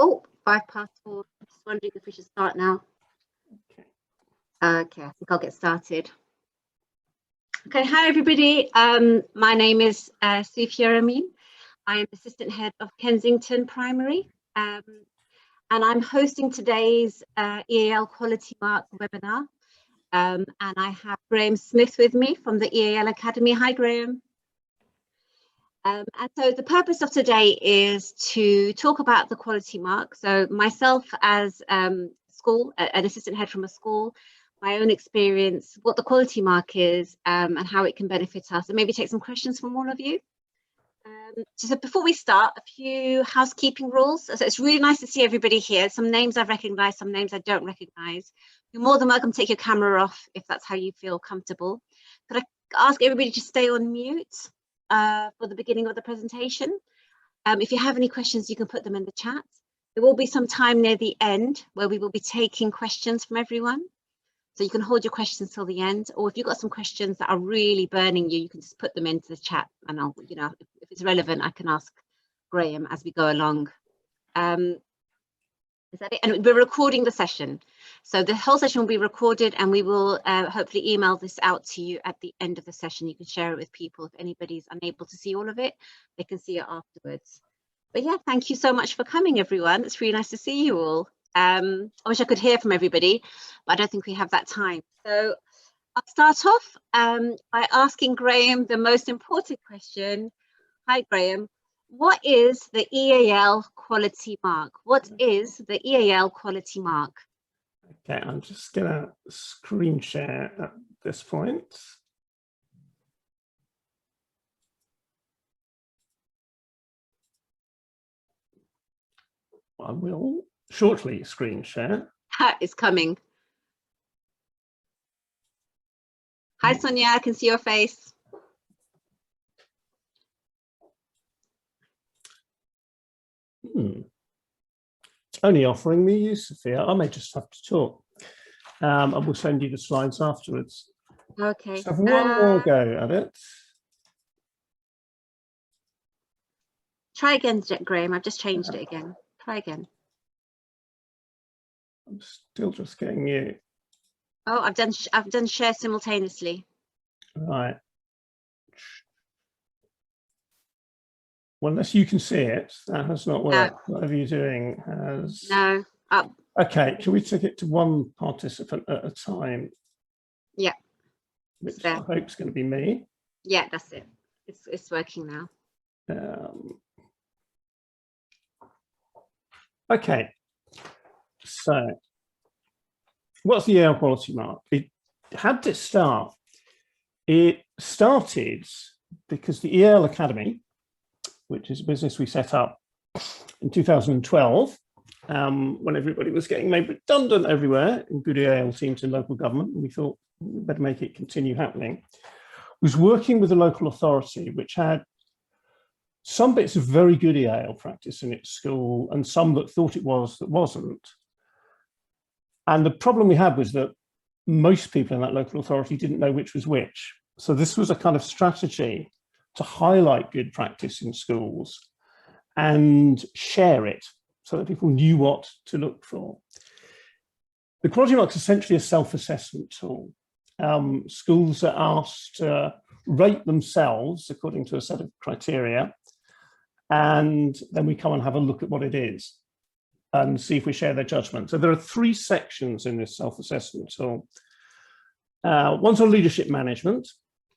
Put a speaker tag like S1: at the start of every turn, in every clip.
S1: Oh, 4:05. I'm just wondering if we should start now. Okay, I think I'll get started. Okay, hi everybody. My name is Soofia Amin. I am Assistant Head of Kensington Primary, and I'm hosting today's EAL Quality Mark webinar. And I have Graham Smith with me from the EAL Academy. Hi, Graham. And so the purpose of today is to talk about the quality mark. So myself as an assistant head from a school, my own experience, what the quality mark is, and how it can benefit us, and maybe take some questions from all of you. So before we start, a few housekeeping rules. So it's really nice to see everybody here. Some names I recognize, some names I don't recognize. You're more than welcome to take your camera off if that's how you feel comfortable. Could I ask everybody to stay on mute for the beginning of the presentation? If you have any questions, you can put them in the chat. There will be some time near the end where we will be taking questions from everyone. So you can hold your questions till the end, or if you've got some questions that are really burning you, you can just put them into the chat, and I'll, if it's relevant, I can ask Graham as we go along. Is that it? And we're recording the session. So the whole session will be recorded, and we will hopefully email this out to you at the end of the session. You can share it with people. If anybody's unable to see all of it, they can see it afterwards. But yeah, thank you so much for coming, everyone. It's really nice to see you all. I wish I could hear from everybody, but I don't think we have that time. So I'll start off by asking Graham the most important question. Hi, Graham. What is the EAL Quality Mark? What is the EAL Quality Mark?
S2: Okay, I'm just going to screen share at this point. I will shortly screen share.
S1: It's coming. Hi, Sonia, I can see your face.
S2: It's only offering me you, Sophia. I may just have to talk. I will send you the slides afterwards.
S1: Okay.
S2: So have one more go at it.
S1: Try again, Graham. I've just changed it again. Try again.
S2: I'm still just getting you.
S1: Oh, I've done share simultaneously.
S2: Right. Well, unless you can see it, that has not worked. No. Whatever you're doing has.
S1: No. Oh.
S2: Okay. Can we take it to one participant at a time?
S1: Yeah.
S2: Which I hope is going to be me.
S1: Yeah, that's it. It's working now.
S2: Okay. So, what's the EAL Quality Mark? How did it start? It started because the EAL Academy, which is a business we set up in 2012, when everybody was getting made redundant everywhere in good EAL teams in local government, and we thought we'd better make it continue happening, was working with a local authority which had some bits of very good EAL practice in its school and some that thought it was that wasn't. And the problem we had was that most people in that local authority didn't know which was which. So this was a kind of strategy to highlight good practice in schools and share it so that people knew what to look for. The Quality Mark is essentially a self-assessment tool. Schools are asked to rate themselves according to a set of criteria, and then we come and have a look at what it is and see if we share their judgment. So there are 3 sections in this self-assessment tool. One's on leadership management,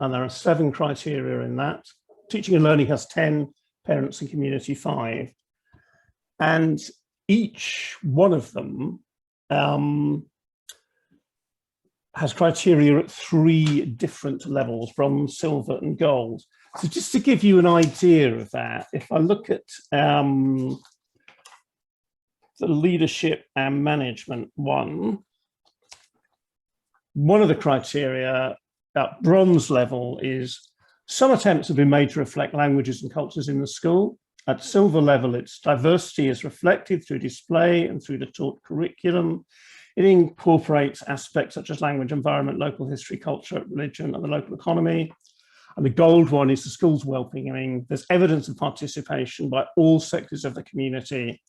S2: and there are 7 criteria in that. Teaching and learning has 10, parents and community 5. And each one of them has criteria at 3 different levels, bronze, silver and gold. So just to give you an idea of that, if I look at the leadership and management one of the criteria at bronze level is some attempts have been made to reflect languages and cultures in the school. At silver level, its diversity is reflected through display and through the taught curriculum. It incorporates aspects such as language, environment, local history, culture, religion, and the local economy. And the gold one is the school's well-being. There's evidence of participation by all sectors of the community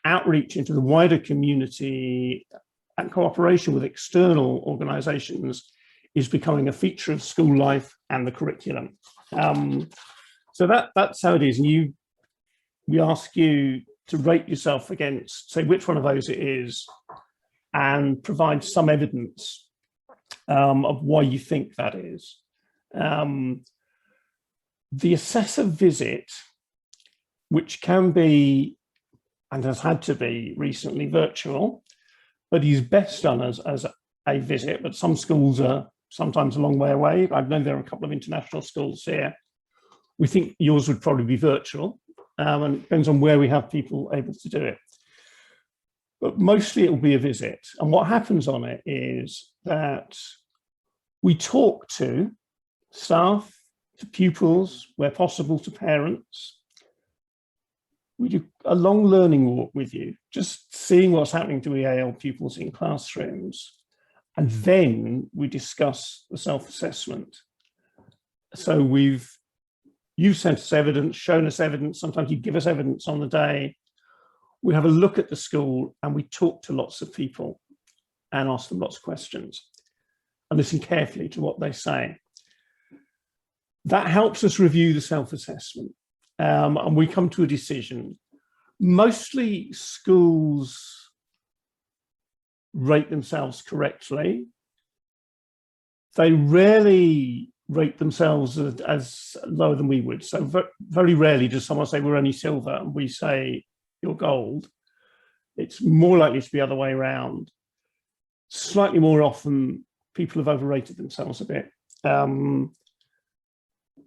S2: outreach into the wider community and cooperation with external organisations is becoming a feature of school life and the curriculum. So that's how it is. And we ask you to rate yourself against, say, which one of those it is, and provide some evidence of why you think that is. The assessor visit, which can be, and has had to be recently, virtual, but is best done as a visit, but some schools are sometimes a long way away. I know there are a couple of international schools here. We think yours would probably be virtual, and it depends on where we have people able to do it. But mostly it will be a visit. And what happens on it is that we talk to staff, to pupils, where possible to parents. We do a long learning walk with you, just seeing what's happening to EAL pupils in classrooms. And then we discuss the self-assessment. So you've sent us evidence, shown us evidence, sometimes you give us evidence on the day. We have a look at the school and we talk to lots of people and ask them lots of questions and listen carefully to what they say. That helps us review the self-assessment, and we come to a decision. Mostly schools rate themselves correctly. They rarely rate themselves as lower than we would. So very rarely does someone say we're only silver and we say you're gold. It's more likely to be the other way around. Slightly more often, people have overrated themselves a bit.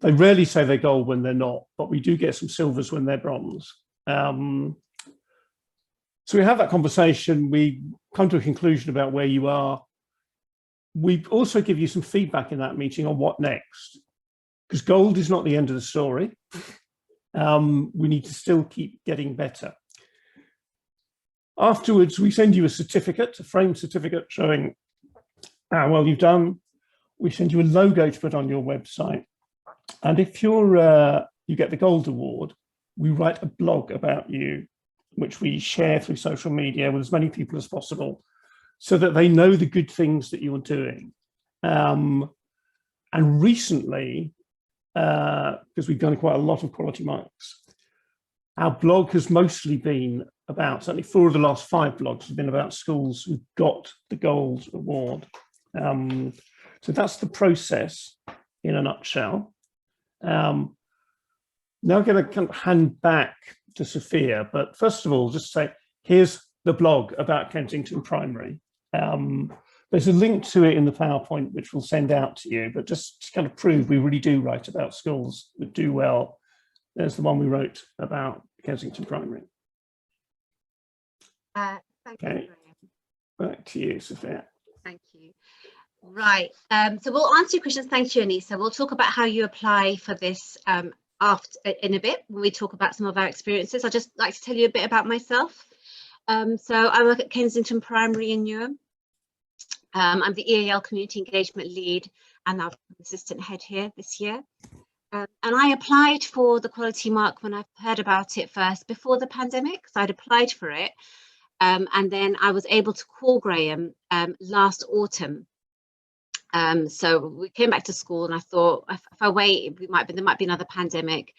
S2: They rarely say they're gold when they're not, but we do get some silvers when they're bronze. So we have that conversation. We come to a conclusion about where you are. We also give you some feedback in that meeting on what next, because gold is not the end of the story. We need to still keep getting better. Afterwards, we send you a certificate, a framed certificate showing how well you've done. We send you a logo to put on your website. And if you get the gold award, we write a blog about you, which we share through social media with as many people as possible, so that they know the good things that you're doing. And recently, because we've done quite a lot of quality marks, our blog has mostly been about, certainly 4 of the last 5 blogs have been about schools who got the gold award. So that's the process in a nutshell. Now I'm going to kind of hand back to Soofia, but first of all, just say, here's the blog about Kensington Primary. There's a link to it in the PowerPoint, which we'll send out to you, but just to kind of prove we really do write about schools that do well. There's the one we wrote about Kensington Primary.
S1: Thank
S2: Okay.
S1: you.
S2: Back to you, Soofia.
S1: Thank you. Right. So we'll answer your questions. Thank you, Anissa. We'll talk about how you apply for this after in a bit when we talk about some of our experiences. I'd just like to tell you a bit about myself. So I work at Kensington Primary in Newham. I'm the EAL Community Engagement Lead and I'm Assistant Head here this year. And I applied for the Quality Mark when I heard about it first before the pandemic. So I'd applied for it. And then I was able to call Graham last autumn. So we came back to school and I thought, if I wait, there might be another pandemic.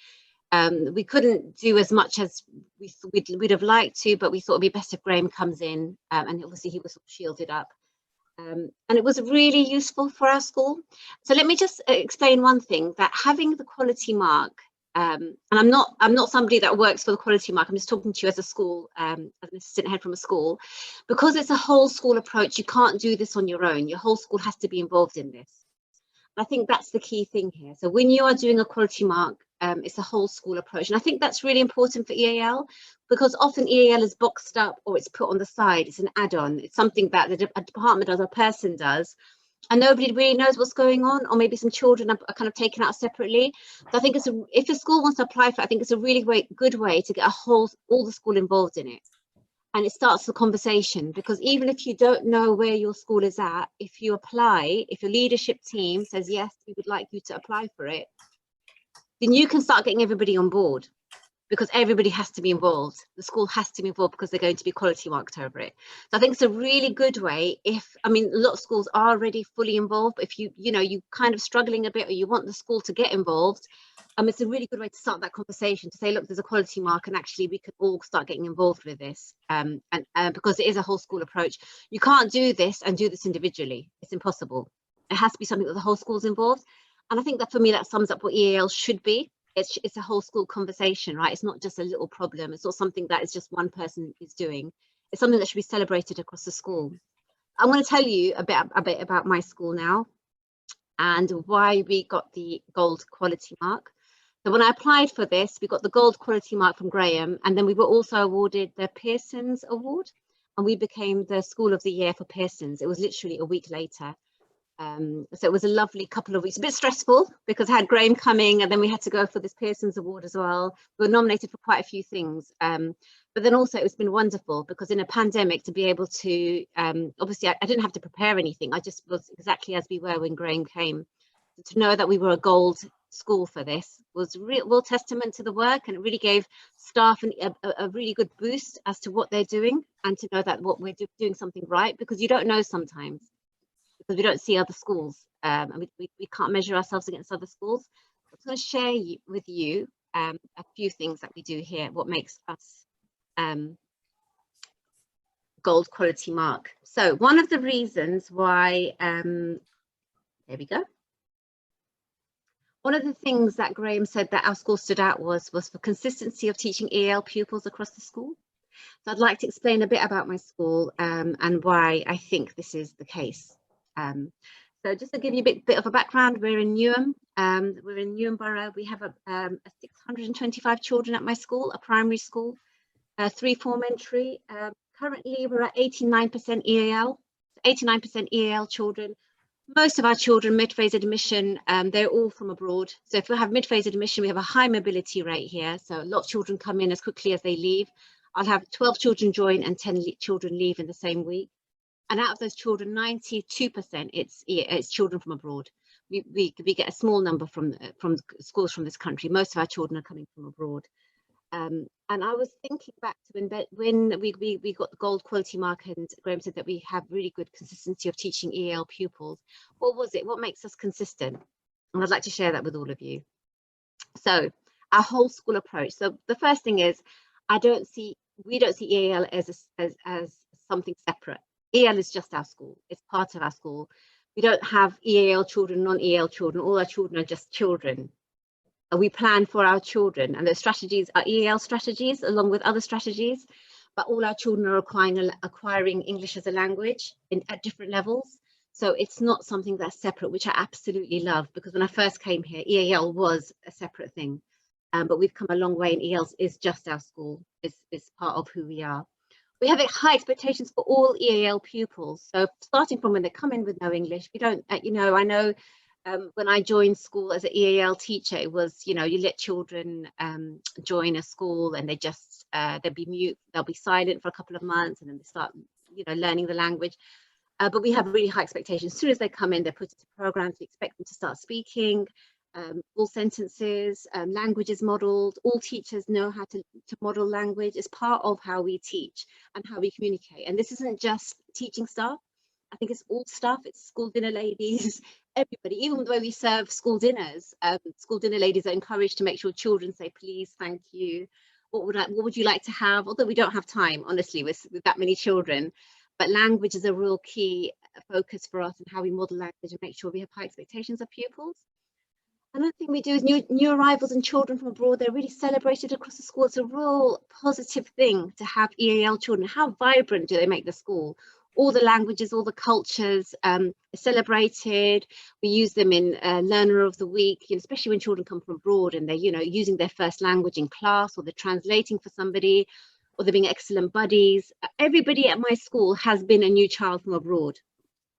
S1: We couldn't do as much as we'd have liked to, but we thought it'd be best if Graham comes in, and obviously he was shielded up. And it was really useful for our school. So let me just explain one thing, that having the Quality Mark, and I'm not somebody that works for the Quality Mark, I'm just talking to you as a school, as an assistant head from a school, because it's a whole school approach. You can't do this on your own. Your whole school has to be involved in this. I think that's the key thing here. So when you are doing a Quality Mark, it's a whole school approach. And I think that's really important for EAL, because often EAL is boxed up or it's put on the side. It's an add-on. It's something that a department does, a person does, and nobody really knows what's going on, or maybe some children are kind of taken out separately. So I think if a school wants to apply for it, I think it's a really good way to get all the school involved in it. And it starts the conversation, because even if you don't know where your school is at, if you apply, if your leadership team says, yes, we would like you to apply for it, then you can start getting everybody on board. because everybody has to be involved. The school has to be involved because they're going to be quality marked over it. So I think it's a really good way. I mean, a lot of schools are already fully involved, but if you kind of struggling a bit, or you want the school to get involved, it's a really good way to start that conversation, to say, look, there's a quality mark, and actually we could all start getting involved with this. And because it is a whole school approach. You can't do this and do this individually. It's impossible. It has to be something that the whole school's involved. And I think that for me, that sums up what EAL should be. It's a whole school conversation, right? It's not just a little problem. It's not something that is just one person is doing. It's something that should be celebrated across the school. I'm going to tell you a bit about my school now and why we got the gold quality mark. So when I applied for this, we got the gold quality mark from Graham, and then we were also awarded the Pearson's Award, and we became the School of the Year for Pearson's. It was literally a week later. So it was a lovely couple of weeks, a bit stressful because I had Graham coming, and then we had to go for this Pearson's Award as well. We were nominated for quite a few things, but then also it's been wonderful because in a pandemic to be able to, obviously I didn't have to prepare anything. I just was exactly as we were when Graham came. To know that we were a gold school for this was real testament to the work, and it really gave staff a really good boost as to what they're doing, and to know that what we're doing something right, because you don't know sometimes, because we don't see other schools, and we can't measure ourselves against other schools. I'm going to share with you a few things that we do here, what makes us gold quality mark. So one of the reasons why, there we go. One of the things that Graham said that our school stood out was for consistency of teaching EAL pupils across the school. So I'd like to explain a bit about my school and why I think this is the case. So just to give you a bit of a background, we're in Newham. We're in Newham Borough. We have a 625 children at my school, a primary school, 3 form-entry. Currently, we're at 89% EAL, 89% EAL children. Most of our children, mid-phase admission, they're all from abroad. So if we have mid-phase admission, we have a high mobility rate here. So a lot of children come in as quickly as they leave. I'll have 12 children join and 10 children leave in the same week. And out of those children, 92% it's children from abroad. We get a small number from schools from this country. Most of our children are coming from abroad. And I was thinking back to when we got the gold quality mark, and Graham said that we have really good consistency of teaching EAL pupils. What was it? What makes us consistent? And I'd like to share that with all of you. So our whole school approach. So the first thing is, we don't see EAL as something separate. EAL is just our school. It's part of our school. We don't have EAL children, non-EAL children. All our children are just children. We plan for our children, and those strategies are EAL strategies along with other strategies, but all our children are acquiring English as a language at different levels. So it's not something that's separate, which I absolutely love, because when I first came here, EAL was a separate thing, but we've come a long way, and EAL is just our school. It's part of who we are. We have high expectations for all EAL pupils. So starting from when they come in with no English, we don't, I know when I joined school as an EAL teacher, it was, you let children join a school, and they just, they'll be mute, they'll be silent for a couple of months, and then they start, learning the language. But we have really high expectations. As soon as they come in, they're put into programs. We expect them to start speaking, full sentences, language is modeled. All teachers know how to model language. It's part of how we teach and how we communicate. And this isn't just teaching staff. I think it's all staff. It's school dinner ladies, everybody. Even the way we serve school dinners, school dinner ladies are encouraged to make sure children say, please, thank you. What would you like to have? Although we don't have time, honestly, with that many children. But language is a real key focus for us, and how we model language and make sure we have high expectations of pupils. Another thing we do is new arrivals and children from abroad. They're really celebrated across the school. It's a real positive thing to have EAL children. How vibrant do they make the school? All the languages, all the cultures are celebrated. We use them in Learner of the Week, especially when children come from abroad and they're, using their first language in class, or they're translating for somebody, or they're being excellent buddies. Everybody at my school has been a new child from abroad.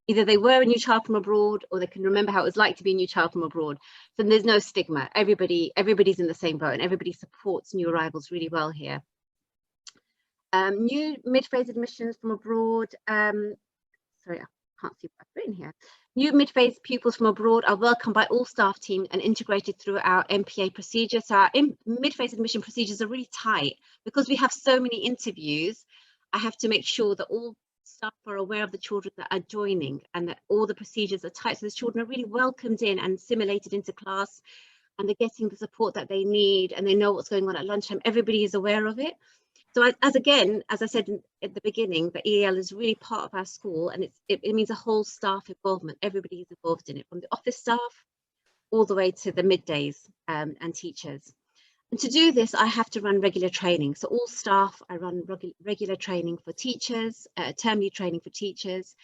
S1: Either they were a new child from abroad, or they can remember how it was like to be a new child from abroad. So there's no stigma. Everybody's in the same boat, and everybody supports new arrivals really well here. New mid-phase admissions from abroad. Sorry, can't see what I've written here. New mid-phase pupils from abroad are welcomed by all staff teams and integrated through our MPA procedure. So our mid-phase admission procedures are really tight. Because we have so many interviews, I have to make sure that all staff are aware of the children that are joining and that all the procedures are tight. So the children are really welcomed in and assimilated into class, and they're getting the support that they need, and they know what's going on at lunchtime. Everybody is aware of it. So as I said at the beginning, the EAL is really part of our school, and it means a whole staff involvement. Everybody is involved in it, from the office staff all the way to the middays and teachers. And to do this, I have to run regular training. So all staff, I run regular training for teachers, termly training for teachers.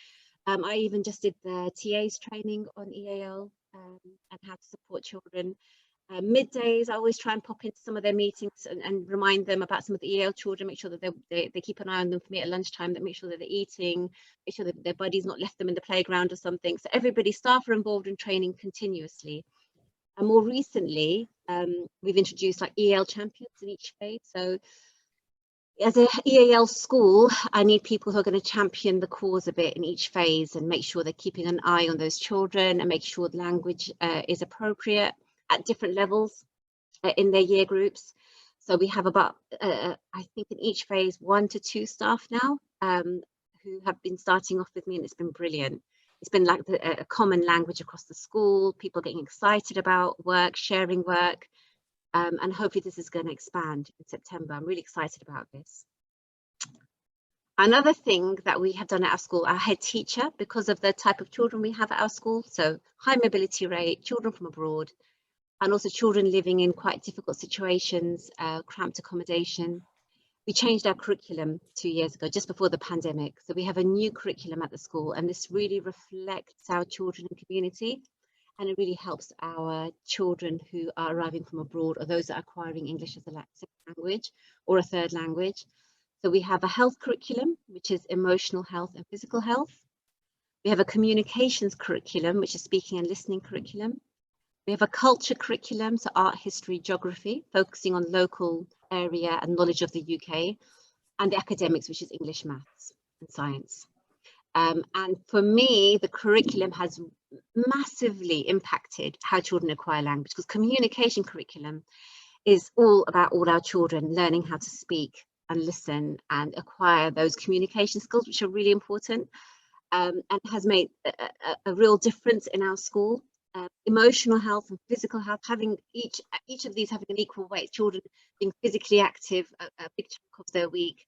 S1: I even just did the TAs training on EAL and how to support children. Middays, I always try and pop into some of their meetings and remind them about some of the EAL children, make sure that they keep an eye on them for me at lunchtime, that make sure that they're eating, make sure that their buddy's not left them in the playground or something. So everybody, staff are involved in training continuously. And more recently, we've introduced like EAL champions in each phase. So as an EAL school, I need people who are going to champion the cause a bit in each phase and make sure they're keeping an eye on those children and make sure the language is appropriate at different levels in their year groups. So we have about, I think in each phase, 1 to 2 staff now who have been starting off with me, and it's been brilliant. It's been like a common language across the school, people getting excited about work, sharing work, and hopefully this is going to expand in September. I'm really excited about this. Another thing that we have done at our school, our head teacher, because of the type of children we have at our school, so high mobility rate, children from abroad, and also children living in quite difficult situations, cramped accommodation. We changed our curriculum 2 years ago, just before the pandemic. So we have a new curriculum at the school, and this really reflects our children and community. And it really helps our children who are arriving from abroad or those that are acquiring English as a second language or a third language. So we have a health curriculum, which is emotional health and physical health. We have a communications curriculum, which is speaking and listening curriculum. We have a culture curriculum, so art, history, geography, focusing on local area and knowledge of the UK, and the academics, which is English, maths and science. And for me, the curriculum has massively impacted how children acquire language, because communication curriculum is all about all our children learning how to speak and listen and acquire those communication skills, which are really important, and has made a real difference in our school. Emotional health and physical health, having each of these having an equal weight, children being physically active a big chunk of their week,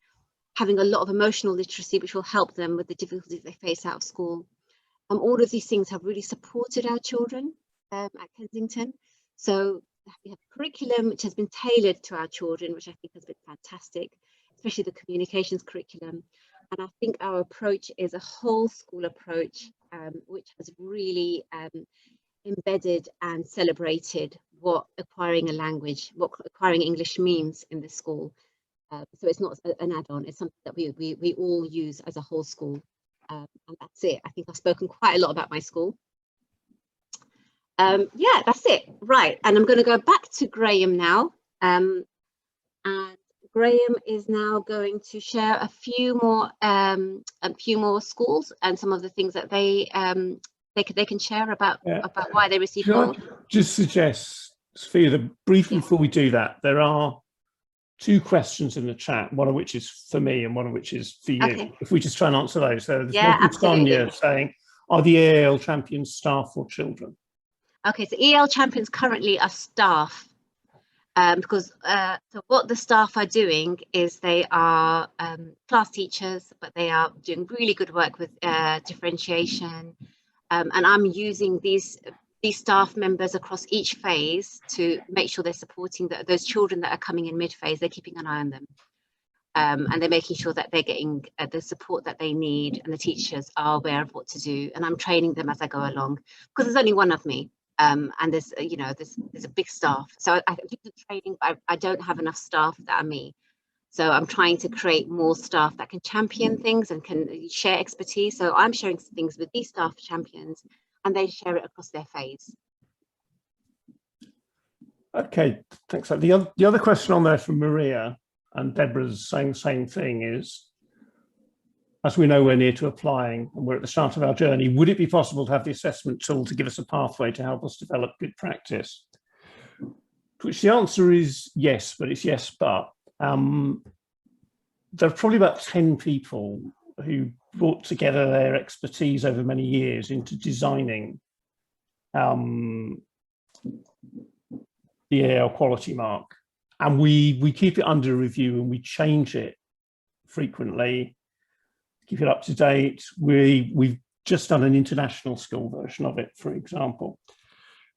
S1: having a lot of emotional literacy, which will help them with the difficulties they face out of school. All of these things have really supported our children at Kensington. So we have a curriculum which has been tailored to our children, which I think has been fantastic, especially the communications curriculum. And I think our approach is a whole school approach, which has really embedded and celebrated what acquiring a language, what acquiring English means in the school. So it's not an add-on, it's something that we all use as a whole school. And that's it. I think I've spoken quite a lot about my school. Yeah, that's it. Right, and I'm going to go back to Graham now. And Graham is now going to share a few more schools and some of the things that they can share about why they received gold.
S2: I just suggest, Soofia, that briefly before we do that, there are 2 questions in the chat, one of which is for me and one of which is for you. Okay. If we just try and answer those. So there's one from Sonia saying, are the EAL champions staff or children? Okay, so EAL champions currently are staff. Because so what the staff are doing is they are class teachers, but they are doing really good work with differentiation. And I'm using these staff members across each phase to make sure they're supporting those children that are coming in mid-phase. They're keeping an eye on them, and they're making sure that they're getting the support that they need, and the teachers are aware of what to do. And I'm training them as I go along, because there's only one of me, and there's there's a big staff. So I do the training, but I don't have enough staff that are me. So I'm trying to create more staff that can champion things and can share expertise. So I'm sharing things with these staff champions, and they share it across their phase. Okay, thanks. The other question on there from Maria, and Deborah's saying the same thing, is as we're nowhere near to applying and we're at the start of our journey, would it be possible to have the assessment tool to give us a pathway to help us develop good practice? Which the answer is yes, but it's yes, but. There are probably about 10 people who brought together their expertise over many years into designing the EAL Quality Mark. And we keep it under review and we change it frequently, keep it up to date. We've just done an international school version of it, for example.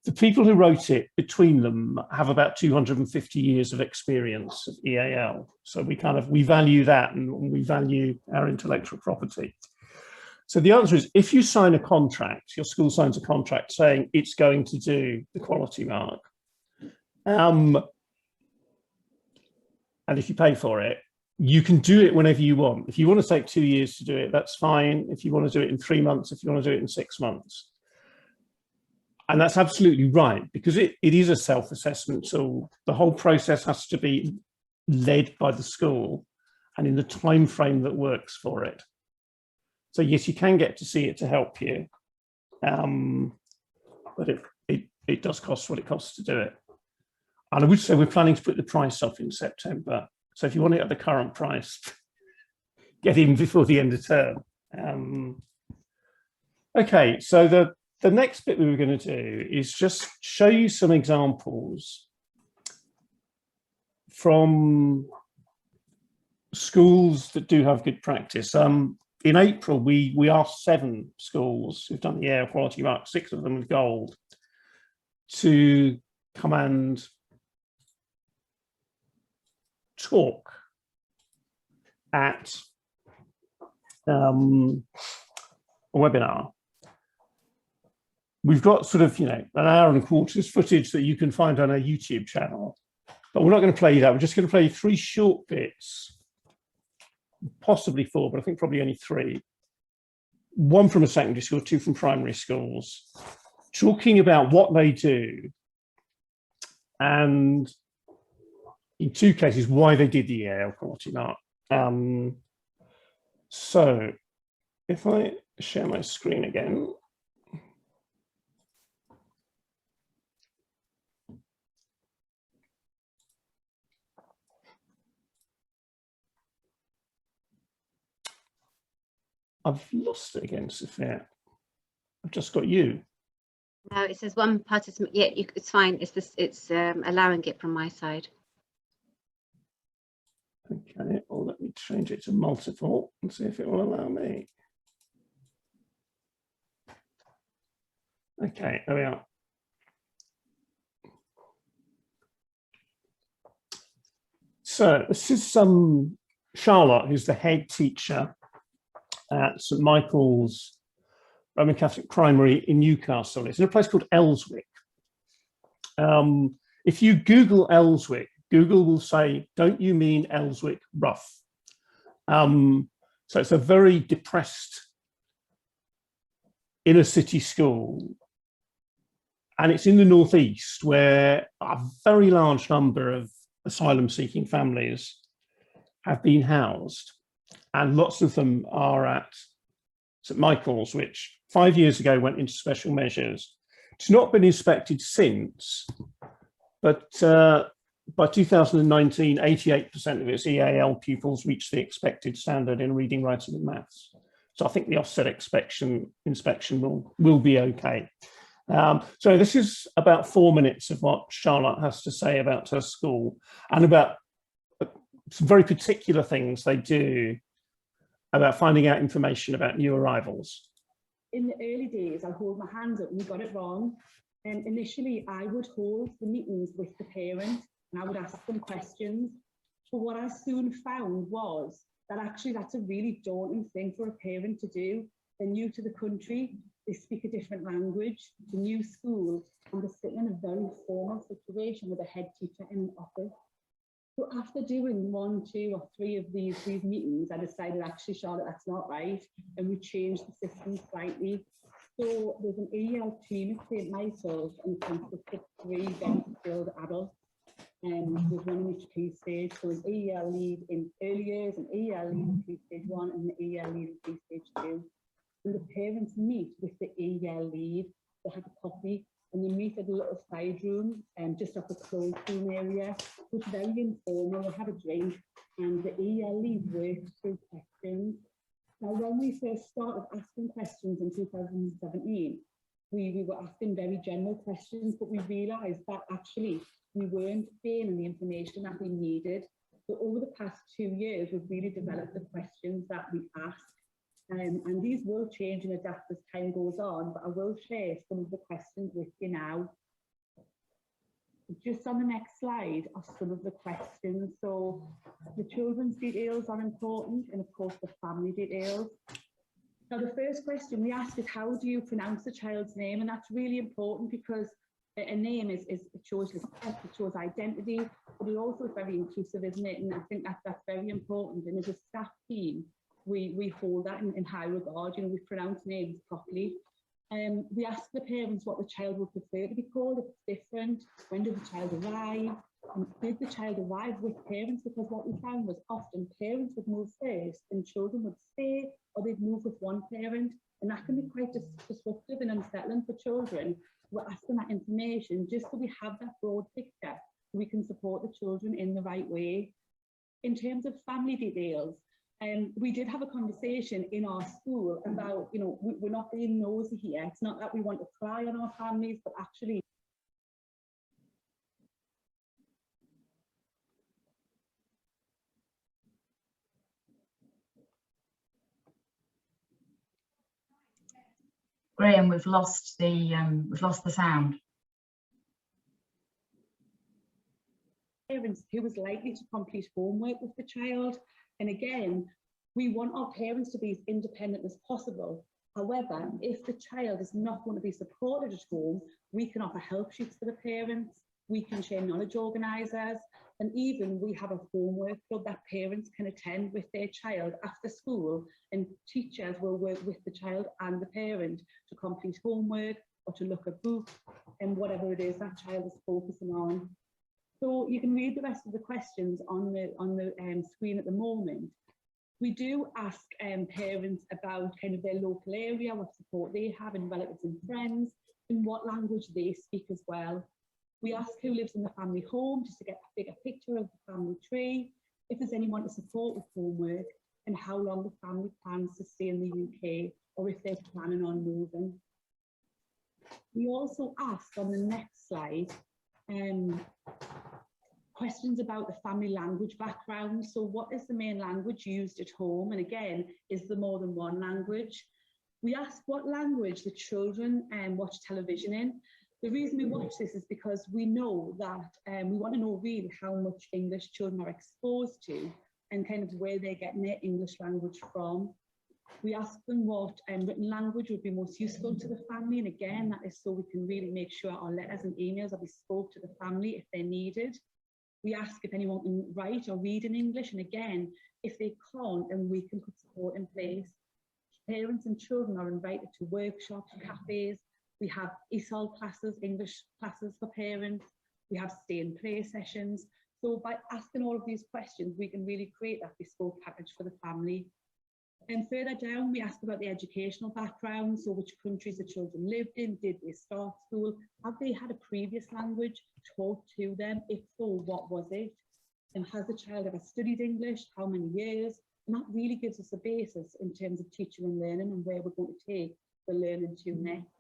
S2: The people who wrote it, between them, have about 250 years of experience of EAL. So we value that, and we value our intellectual property. So the answer is, if you sign a contract, your school signs a contract saying it's going to do the quality mark, and if you pay for it, you can do it whenever you want. If you want to take 2 years to do it, that's fine. If you want to do it in 3 months, if you want to do it in 6 months. And that's absolutely right, because it is a self-assessment tool. The whole process has to be led by the school and in the time frame that works for it. So yes, you can get to see it to help you, but it does cost what it costs to do it. And I would say we're planning to put the price up in September. So if you want it at the current price, get in before the end of term. Okay, so the next bit we were going to do is just show you some examples from schools that do have good practice. In April, we asked 7 schools who've done the EAL Quality Mark, 6 of them with gold, to come and talk at a webinar. We've got sort of, an hour and a quarter's footage that you can find on our YouTube channel, but we're not going to play that. We're just going to play 3 short bits, possibly 4, but I think probably only 3. 1 from a secondary school, 2 from primary schools, talking about what they do, and in 2 cases, why they did the EAL Quality Mark. So if I share my screen again. I've lost it again, Soofia. I've just got you.
S1: No, it says 1 participant. Yeah, it's fine. It's allowing it from my side.
S2: Okay, well, let me change it to multiple and see if it will allow me. Okay, there we are. So this is Charlotte, who's the head teacher at St Michael's Roman Catholic Primary in Newcastle. It's in a place called Elswick. If you Google Elswick, Google will say, "Don't you mean Elswick Rough?" So it's a very depressed inner city school. And it's in the northeast, where a very large number of asylum-seeking families have been housed. And lots of them are at St Michael's, which 5 years ago went into special measures. It's not been inspected since, but by 2019, 88% of its EAL pupils reached the expected standard in reading, writing and maths. So I think the offset inspection will be okay. So this is about 4 minutes of what Charlotte has to say about her school and about some very particular things they do about finding out information about new arrivals.
S3: In the early days, I'll hold my hand up and we got it wrong. And initially, I would hold the meetings with the parent and I would ask them questions. But what I soon found was that actually that's a really daunting thing for a parent to do. They're new to the country, they speak a different language, the new school, and they're sitting in a very formal situation with a head teacher in an office. So after doing 1, 2 or 3 of these meetings, I decided, actually, Charlotte, that's not right. And we changed the system slightly. So there's an EAL team at St Michael's and it consists of 3 very skilled adults. with one in each key stage. So an EAL lead in early years, an EAL lead in key stage 1, and an EAL lead in key stage 2. And the parents meet with the EAL lead. They have a coffee and they meet at a little side room just off the closed room area. So it's very informal. They have a drink and the EAL lead works through questions. Now, when we first started asking questions in 2017, we were asking very general questions, but we realised that actually we weren't gaining the information that we needed. So over the past 2 years, we've really developed the questions that we ask. And these will change and adapt as time goes on, but I will share some of the questions with you now. Just on the next slide are some of the questions. So the children's details are important, and of course the family details. Now the first question we ask is, how do you pronounce the child's name? And that's really important because a name it shows respect, it shows identity, but it also is very inclusive, isn't it? And I think that's very important. And as a staff team, we hold that in high regard. You know, we pronounce names properly. We ask the parents what the child would prefer to be called, if it's different. When did the child arrive? And did the child arrive with parents? Because what we found was often parents would move first and children would stay, or they'd move with one parent. And that can be quite disruptive and unsettling for children. We're asking that information just so we have that broad picture, so we can support the children in the right way. In terms of family details, we did have a conversation in our school about, you know, we're not being nosy here. It's not that we want to pry on our families, but actually
S4: Graham, we've lost the sound.
S3: Parents who was likely to complete homework with the child. And again, we want our parents to be as independent as possible. However, if the child is not going to be supported at home, we can offer help sheets for the parents, we can share knowledge organisers, and even we have a homework club that parents can attend with their child after school, and teachers will work with the child and the parent to complete homework or to look at books and whatever it is that child is focusing on. So you can read the rest of the questions on the screen at the moment. We do ask parents about kind of their local area, what support they have in relatives and friends, and what language they speak as well. We ask who lives in the family home, just to get a bigger picture of the family tree, if there's anyone to support with homework, and how long the family plans to stay in the UK, or if they're planning on moving. We also ask on the next slide, questions about the family language background. So what is the main language used at home? And again, is there more than one language? We ask what language the children watch television in. The reason we watch this is because we know that we want to know really how much English children are exposed to and kind of where they're getting their English language from. We ask them what written language would be most useful to the family. And again, that is so we can really make sure our letters and emails are bespoke to the family if they're needed. We ask if anyone can write or read in English, and again, if they can't, then we can put support in place. Parents and children are invited to workshops, cafes. We have ESOL classes, English classes for parents. We have stay and play sessions. So by asking all of these questions, we can really create that bespoke package for the family. And further down, we ask about the educational background. So which countries the children lived in, did they start school? Have they had a previous language taught to them? If so, what was it? And has the child ever studied English? How many years? And that really gives us a basis in terms of teaching and learning and where we're going to take the learning to next.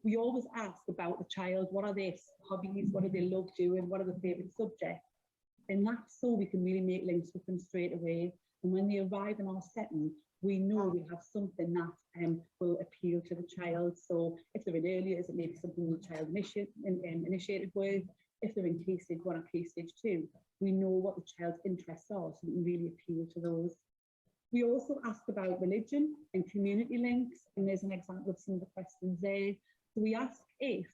S3: We always ask about the child, what are their hobbies? What do they love doing? What are the favourite subjects? And that's so we can really make links with them straight away. And when they arrive in our setting, we know we have something that will appeal to the child. So if they're in early years, it may be something the child initiated with. If they're in Key Stage 1 or Key Stage 2, we know what the child's interests are, so we can really appeal to those. We also ask about religion and community links, and there's an example of some of the questions there. So we ask if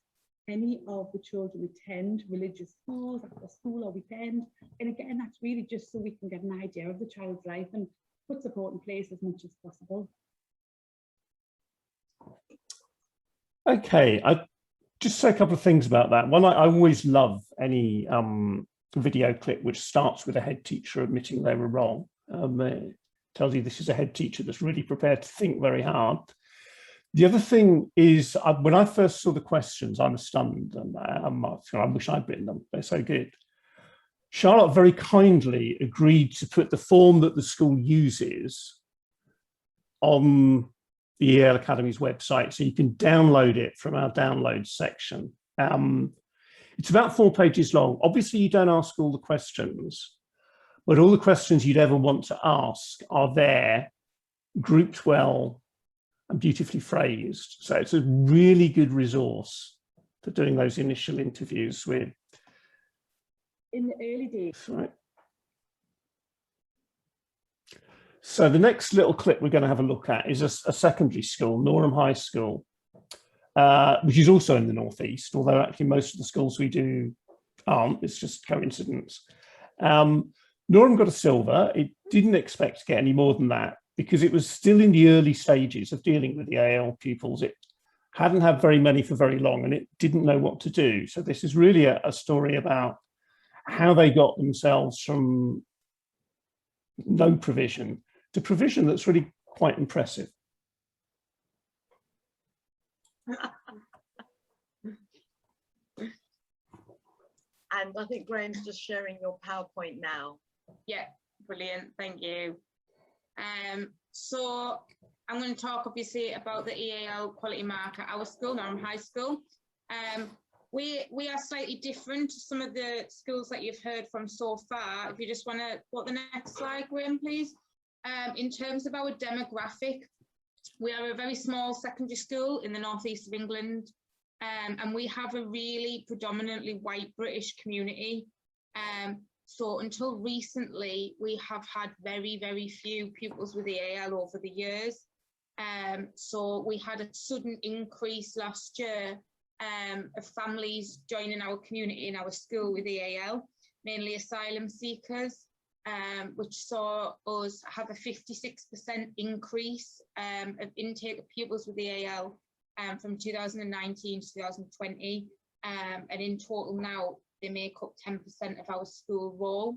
S3: any of the children attend religious schools after school or weekend. And again, that's really just so we can get an idea of the child's life and put support in place as much as possible.
S2: Okay, I just say a couple of things about that. One, I always love any video clip which starts with a head teacher admitting they were wrong. It tells you this is a head teacher that's really prepared to think very hard. The other thing is, when I first saw the questions, I was stunned, and I wish I'd written them. They're so good. Charlotte very kindly agreed to put the form that the school uses on the EAL Academy's website, so you can download it from our download section. It's about 4 pages long. Obviously, you don't ask all the questions, but all the questions you'd ever want to ask are there, grouped well and beautifully phrased. So it's a really good resource for doing those initial interviews with.
S3: In the early days.
S2: Right. So the next little clip we're going to have a look at is a secondary school, Norham High School, which is also in the Northeast, although actually most of the schools we do aren't. It's just coincidence. Norham got a silver. It didn't expect to get any more than that because it was still in the early stages of dealing with the EAL pupils. It hadn't had very many for very long, and it didn't know what to do. So this is really a story about how they got themselves from no provision to provision that's really quite impressive.
S5: And I think Graham's just sharing your PowerPoint now.
S6: Yeah, brilliant, thank you. So I'm going to talk obviously about the EAL Quality Mark at our school, Norham High School. We are slightly different to some of the schools that you've heard from so far. If you just want to put the next slide, Graham, please. In terms of our demographic, we are a very small secondary school in the northeast of England, and we have a really predominantly white British community. So until recently, we have had very, very few pupils with EAL over the years. So we had a sudden increase last year of families joining our community in our school with EAL, mainly asylum seekers, which saw us have a 56% increase of intake of pupils with EAL from 2019 to 2020. And in total now, they make up 10% of our school roll.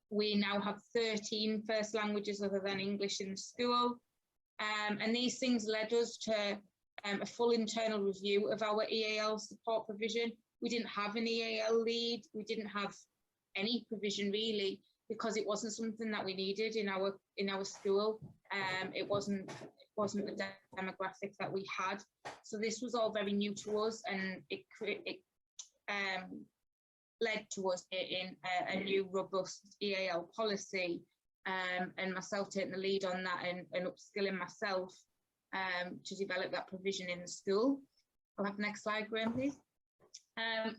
S6: We now have 13 first languages other than English in the school. And these things led us to a full internal review of our EAL support provision. We didn't have an EAL lead. We didn't have any provision really, because it wasn't something that we needed in our school. It wasn't the demographic that we had. So this was all very new to us, and it led to us getting a new robust EAL policy, and myself taking the lead on that and upskilling myself to develop that provision in the school. I'll have the next slide, Graham, please.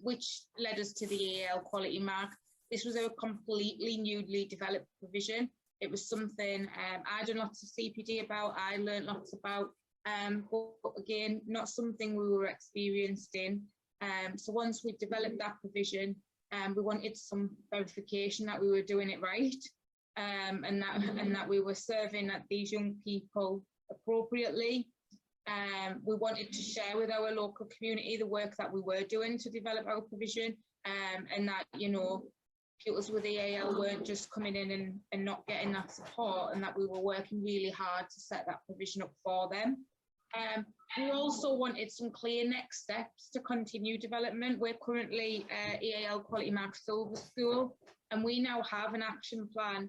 S6: Which led us to the EAL Quality Mark. This was a completely newly developed provision. It was something I done lots of CPD about, I learned lots about, but again, not something we were experienced in. So once we developed that provision, we wanted some verification that we were doing it right, and that we were serving these young people appropriately. We wanted to share with our local community the work that we were doing to develop our provision, and that, you know, pupils with EAL weren't just coming in and not getting that support, and that we were working really hard to set that provision up for them. We also wanted some clear next steps to continue development. We're currently EAL Quality Mark Silver School, and we now have an action plan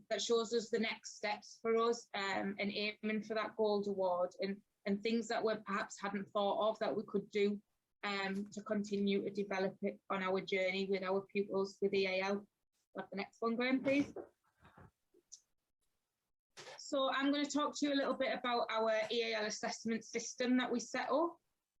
S6: that shows us the next steps for us, and aiming for that gold award, and things that we perhaps hadn't thought of that we could do to continue to develop it on our journey with our pupils with EAL. Have the next one, Graham, please. So I'm going to talk to you a little bit about our EAL assessment system that we set up.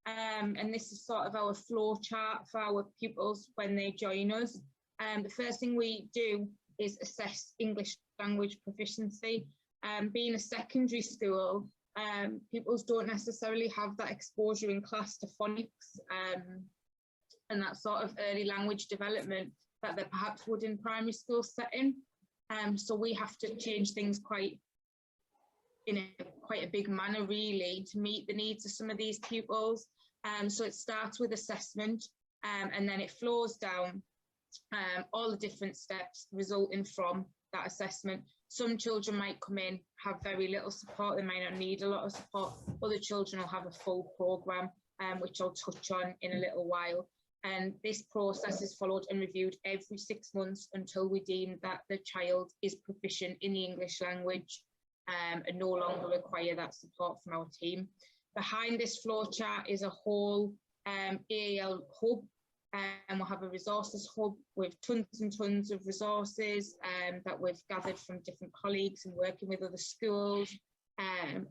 S6: And this is sort of our flow chart for our pupils when they join us. The first thing we do is assess English language proficiency. Being a secondary school, pupils don't necessarily have that exposure in class to phonics and that sort of early language development that they perhaps would in primary school setting. So we have to change things in quite a big manner really to meet the needs of some of these pupils. So it starts with assessment, and then it flows down all the different steps resulting from that assessment. Some children might come in, have very little support, they might not need a lot of support. Other children will have a full programme, which I'll touch on in a little while. And this process is followed and reviewed every 6 months until we deem that the child is proficient in the English language and no longer require that support from our team. Behind this flowchart is a whole EAL hub, and we'll have a resources hub with tons and tons of resources that we've gathered from different colleagues and working with other schools.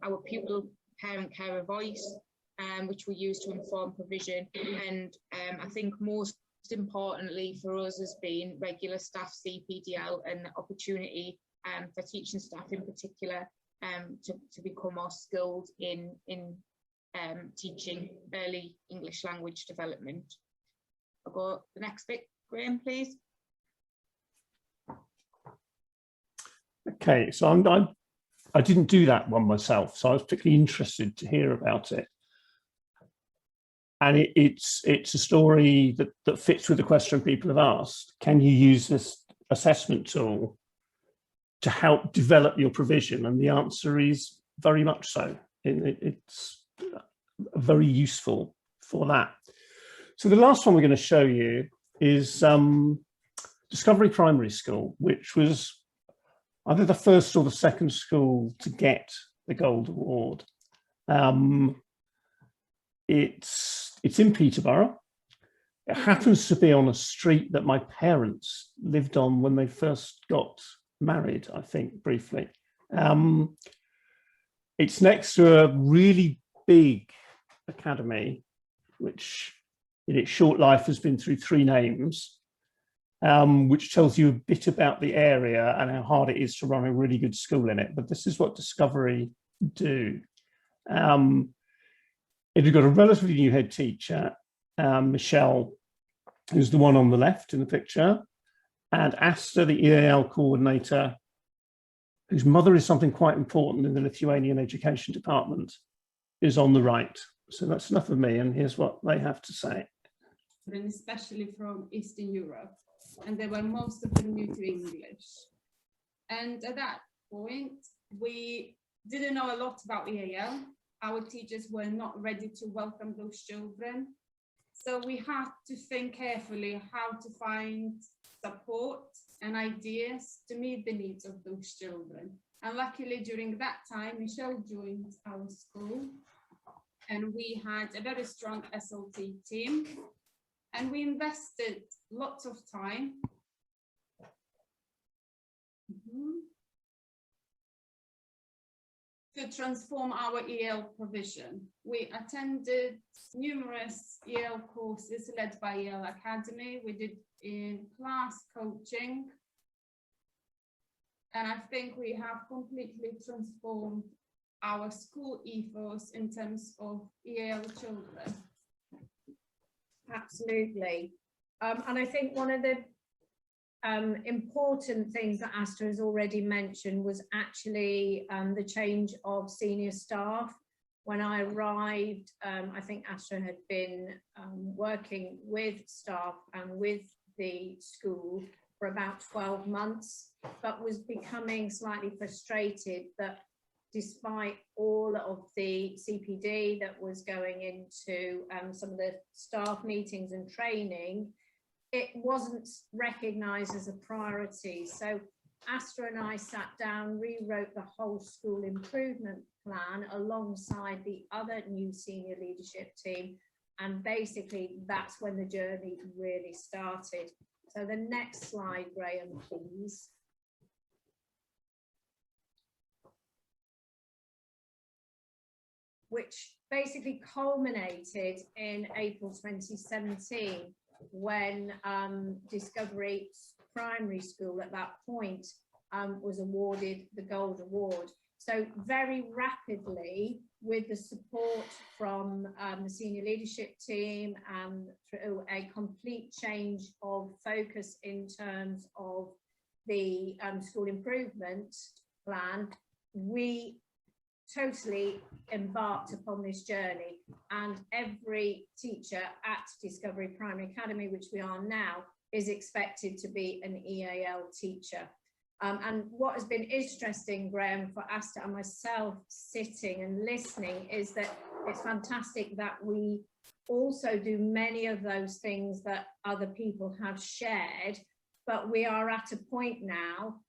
S6: Our pupil parent carer voice, which we use to inform provision, and I think most importantly for us has been regular staff CPDL and the opportunity for teaching staff in particular to become more skilled in teaching early English language development. I'll go the next bit, Graham, please.
S2: Okay, so I didn't do that one myself, so I was particularly interested to hear about it. And it's a story that fits with the question people have asked. Can you use this assessment tool to help develop your provision? And the answer is very much so. It's very useful for that. So the last one we're going to show you is Discovery Primary School, which was either the first or the second school to get the Gold Award. It's in Peterborough. It happens to be on a street that my parents lived on when they first got married, I think, briefly. It's next to a really big academy, which in its short life has been through 3 names, which tells you a bit about the area and how hard it is to run a really good school in it. But this is what Discovery do. You've got a relatively new head teacher, Michelle, who's the one on the left in the picture, and Asta, the EAL coordinator, whose mother is something quite important in the Lithuanian education department, is on the right. So that's enough of me, and here's what they have to say.
S7: And especially from Eastern Europe, and they were most of them new to English. And at that point, we didn't know a lot about EAL. Our teachers were not ready to welcome those children. So we had to think carefully how to find support and ideas to meet the needs of those children. And luckily during that time, Michelle joined our school and we had a very strong SLT team and we invested lots of time. To transform our EAL provision. We attended numerous EAL courses led by EAL Academy. We did in class coaching. And I think we have completely transformed our school ethos in terms of EAL children.
S8: Absolutely. And I think one of the important things that Asta has already mentioned was actually the change of senior staff. When I arrived, I think Asta had been working with staff and with the school for about 12 months, but was becoming slightly frustrated that despite all of the CPD that was going into some of the staff meetings and training, it wasn't recognised as a priority. So Asta and I sat down, rewrote the whole school improvement plan alongside the other new senior leadership team. And basically that's when the journey really started. So the next slide, Graham, please. Which basically culminated in April 2017. When Discovery Primary School at that point was awarded the Gold Award. So very rapidly, with the support from the senior leadership team and through a complete change of focus in terms of the school improvement plan, we totally embarked upon this journey, and every teacher at Discovery Primary Academy, which we are now, is expected to be an EAL teacher. And what has been interesting, Graham, for Asta and myself sitting and listening is that it's fantastic that we also do many of those things that other people have shared, but we are at a point now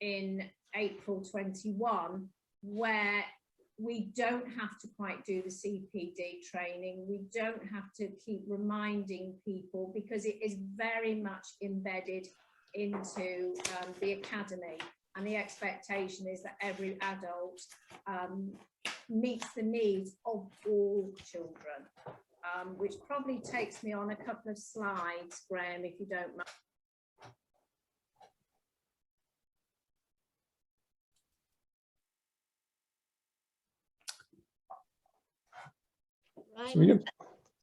S8: in April 21 where we don't have to quite do the CPD training. We don't have to keep reminding people because it is very much embedded into the academy, and the expectation is that every adult meets the needs of all children, which probably takes me on a couple of slides, Graham, if you don't mind.
S1: Right.
S2: So we go.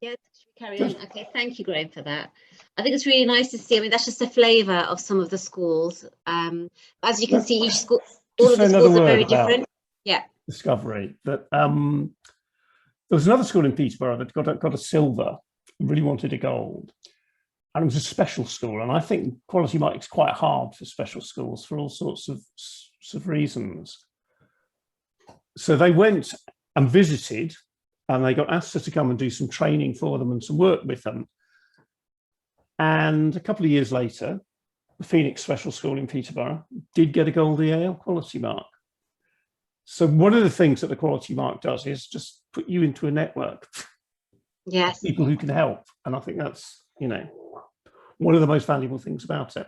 S1: Yeah, should we carry on? Okay, thank you, Graham, for that. I think it's really nice to see. I mean, that's just a flavour of some of the schools. As you can see, each school, all of the schools are very different. Yeah. Discovery.
S2: That there was another school in Peterborough that got a silver, really wanted a gold, and it was a special school. And I think quality mark is quite hard for special schools for all sorts of reasons. So they went and visited, and they got asked to come and do some training for them and some work with them. And a couple of years later, the Phoenix Special School in Peterborough did get a gold EAL quality mark. So one of the things that the quality mark does is just put you into a network.
S1: Yes.
S2: People who can help. And I think that's, you know, one of the most valuable things about it.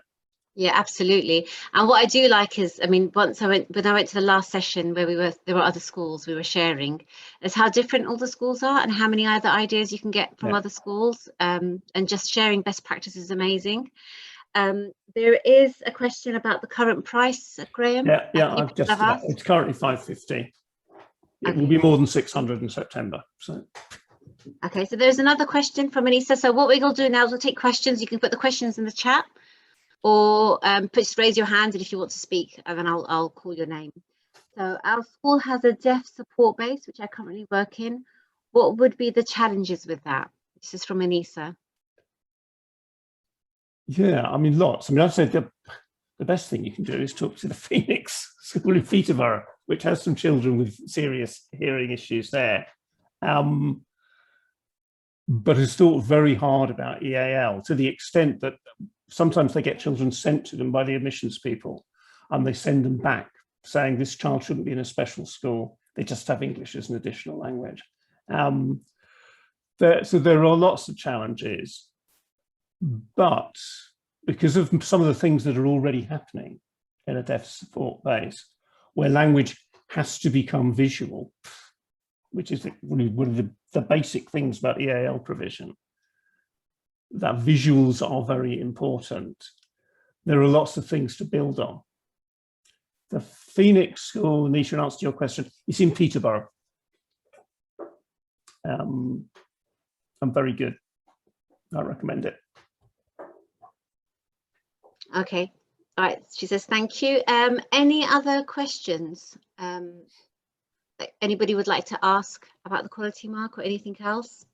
S1: Yeah, absolutely. And what I do like is, I mean, when I went to the last session where there were other schools we were sharing, is how different all the schools are and how many other ideas you can get from other schools. And just sharing best practice is amazing. There is a question about the current price, Graham.
S2: Yeah, I've just, it's currently £550. It will be more than 600 in September. So.
S1: Okay, so there's another question from Anissa. So what we're going to do now is we'll take questions. You can put the questions in the chat, or just raise your hand if you want to speak, and then I'll call your name. So our school has a deaf support base, which I currently work in. What would be the challenges with that? This is from Anissa.
S2: Yeah, I mean, lots. I mean, I'd say the best thing you can do is talk to the Phoenix School in Peterborough, which has some children with serious hearing issues there. But has thought very hard about EAL to the extent that sometimes they get children sent to them by the admissions people, and they send them back saying this child shouldn't be in a special school. They just have English as an additional language. So there are lots of challenges, but because of some of the things that are already happening in a deaf support base, where language has to become visual, which is one of the basic things about EAL provision, that visuals are very important. There are lots of things to build on. The Phoenix School, Nisha, in answer to your question, is in Peterborough. And very good. I recommend it.
S1: Okay. All right. She says, thank you. Any other questions? That anybody would like to ask about the quality mark or anything else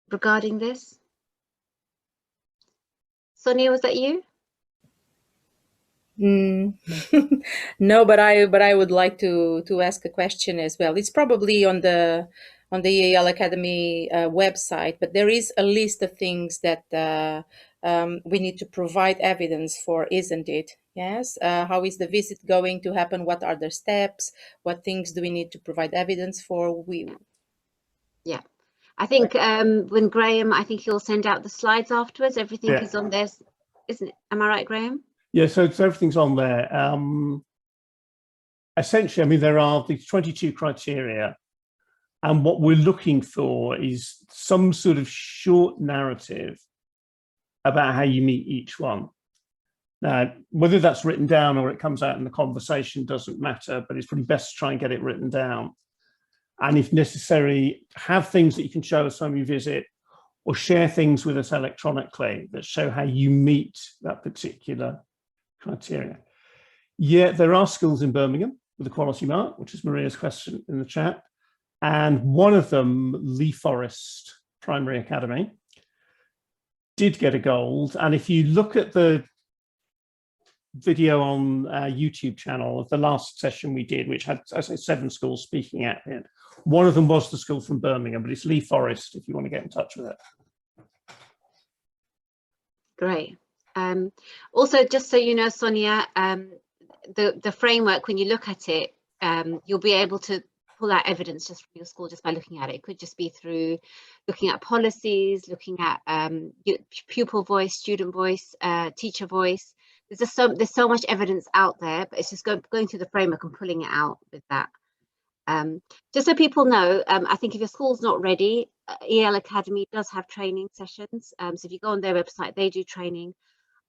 S1: regarding this? Sonia, was that you?
S9: No, but I would like to ask a question as well. It's probably on the EAL Academy website, but there is a list of things that we need to provide evidence for, isn't it? Yes. How is the visit going to happen? What are the steps? What things do we need to provide evidence for?
S1: Yeah, I think when Graham, I think he'll send out the slides afterwards. Everything is on there, isn't it? Am I right, Graham?
S2: Yeah, so everything's on there. Essentially, I mean, there are these 22 criteria, and what we're looking for is some sort of short narrative about how you meet each one. Now, whether that's written down or it comes out in the conversation doesn't matter, but it's probably best to try and get it written down. And if necessary, have things that you can show us when we visit, or share things with us electronically that show how you meet that particular criteria. Yeah, there are schools in Birmingham with a quality mark, which is Maria's question in the chat. And one of them, Lee Forest Primary Academy, did get a gold. And if you look at the video on our YouTube channel of the last session we did, which had, as I say, 7 schools speaking at it, one of them was the school from Birmingham, but it's Lee Forest if you want to get in touch with it.
S1: Great. Also, just so you know, Sonia, the framework, when you look at it, you'll be able to pull out evidence just from your school just by looking at it. It could just be through looking at policies, looking at pupil voice, student voice, teacher voice. There's so much evidence out there, but it's just going through the framework and pulling it out with that. Just so people know, I think if your school's not ready, EAL Academy does have training sessions. So if you go on their website, they do training.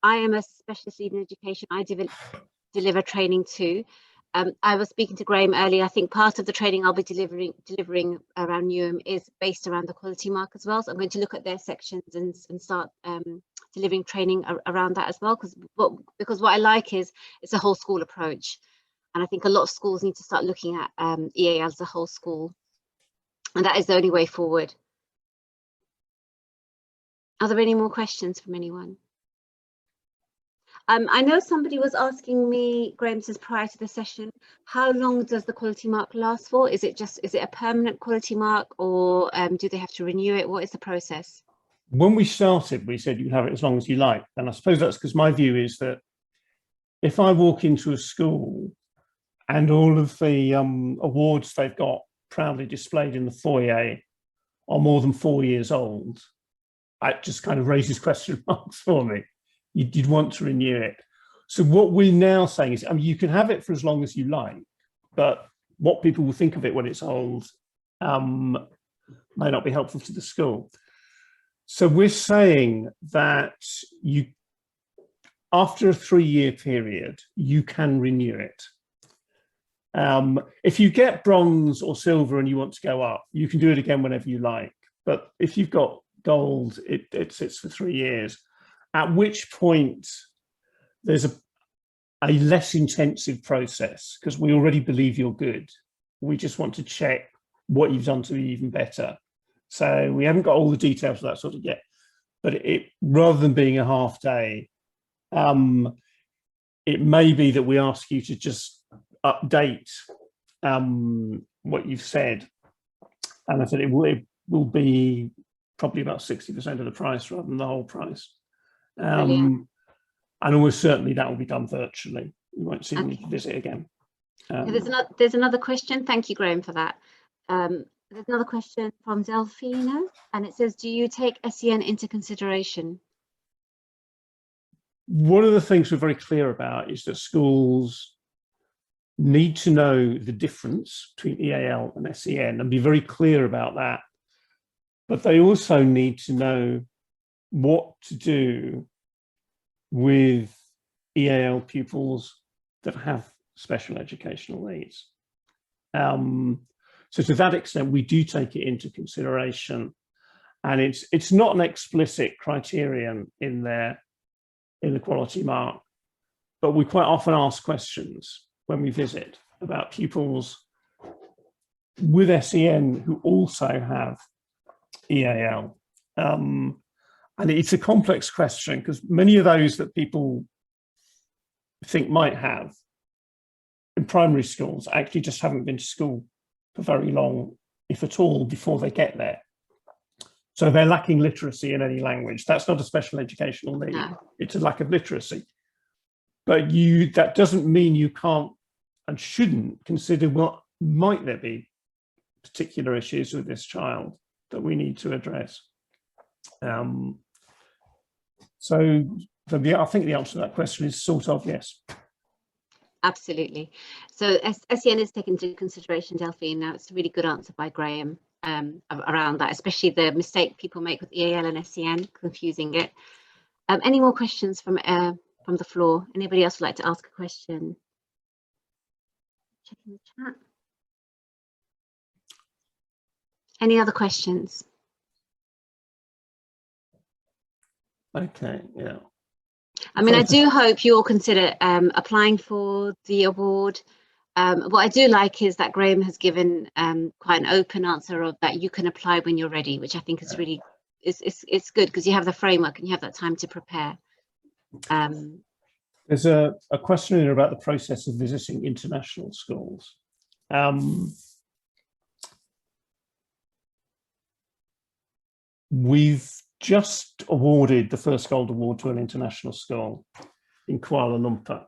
S1: I am a specialist lead in education. I deliver training too. I was speaking to Graham earlier. I think part of the training I'll be delivering around Newham is based around the quality mark as well. So I'm going to look at their sections and start delivering training around that as well. Because what I like is it's a whole school approach. And I think a lot of schools need to start looking at EAL as a whole school. And that is the only way forward. Are there any more questions from anyone? I know somebody was asking me, Graham says, prior to the session, how long does the quality mark last for? Is it a permanent quality mark, or do they have to renew it? What is the process?
S2: When we started, we said you can have it as long as you like. And I suppose that's because my view is that if I walk into a school and all of the awards they've got proudly displayed in the foyer are more than 4 years old, it just kind of raises question marks for me. You'd want to renew it. So what we're now saying is, I mean, you can have it for as long as you like, but what people will think of it when it's old may not be helpful to the school. So we're saying that after a 3-year period, you can renew it. If you get bronze or silver and you want to go up, you can do it again whenever you like. But if you've got gold, it sits for 3 years. At which point there's a less intensive process, because we already believe you're good. We just want to check what you've done to be even better. So we haven't got all the details of that sort of yet, but rather than being a half day, it may be that we ask you to just update what you've said. And I said it will be probably about 60% of the price rather than the whole price. And almost certainly that will be done virtually. You won't see me visit again.
S1: There's another question. Thank you, Graham, for that. There's another question from Delphina, and it says, do you take SEN into consideration?
S2: One of the things we're very clear about is that schools need to know the difference between EAL and SEN and be very clear about that. But they also need to know what to do with EAL pupils that have special educational needs. So to that extent, we do take it into consideration, and it's not an explicit criterion in the quality mark, but we quite often ask questions when we visit about pupils with SEN who also have EAL. And it's a complex question, because many of those that people think might have in primary schools actually just haven't been to school for very long, if at all, before they get there. So they're lacking literacy in any language. That's not a special educational need. No. It's a lack of literacy. But that doesn't mean you can't and shouldn't consider what might there be particular issues with this child that we need to address. So I think the answer to that question is sort of yes.
S1: Absolutely. So SEN is taken into consideration, Delphine. Now, it's a really good answer by Graham around that, especially the mistake people make with EAL and SEN, confusing it. Any more questions from the floor? Anybody else would like to ask a question? Checking the chat. Any other questions?
S2: Okay, yeah.
S1: I mean, I do hope you all consider applying for the award. What I do like is that Graham has given quite an open answer of that you can apply when you're ready, which I think is really it's good because you have the framework and you have that time to prepare.
S2: There's a question here about the process of visiting international schools. We've just awarded the first gold award to an international school in Kuala Lumpur.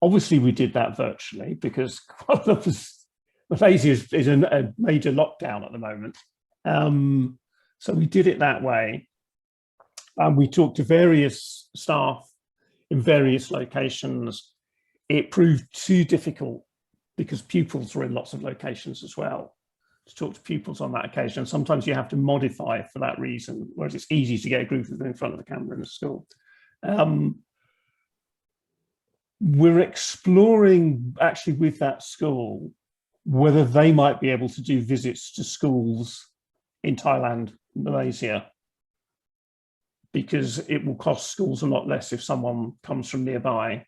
S2: Obviously, we did that virtually because Kuala Lumpur's, Malaysia is a major lockdown at the moment. So we did it that way. We talked to various staff in various locations. It proved too difficult because pupils were in lots of locations as well to talk to pupils on that occasion. Sometimes you have to modify for that reason, whereas it's easy to get a group of them in front of the camera in a school. We're exploring actually with that school whether they might be able to do visits to schools in Thailand, Malaysia, because it will cost schools a lot less if someone comes from nearby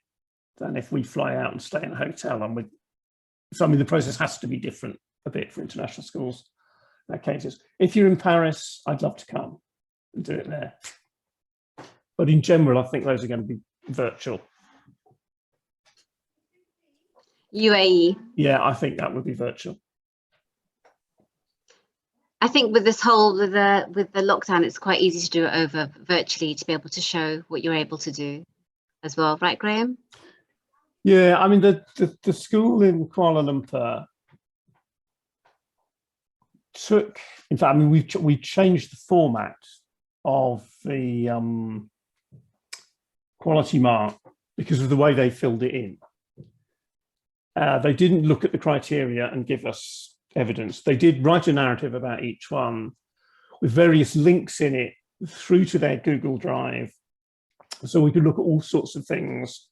S2: than if we fly out and stay in a hotel. And so I mean, the process has to be different a bit for international schools in that cases. If you're in Paris, I'd love to come and do it there. But in general, I think those are going to be virtual.
S1: UAE.
S2: Yeah, I think that would be virtual.
S1: I think with this whole with the lockdown, it's quite easy to do it over virtually to be able to show what you're able to do as well, right, Graham?
S2: Yeah, I mean the school in Kuala Lumpur took, in fact, I mean we changed the format of the quality mark because of the way they filled it in. They didn't look at the criteria and give us evidence. They did write a narrative about each one with various links in it through to their Google Drive. So we could look at all sorts of things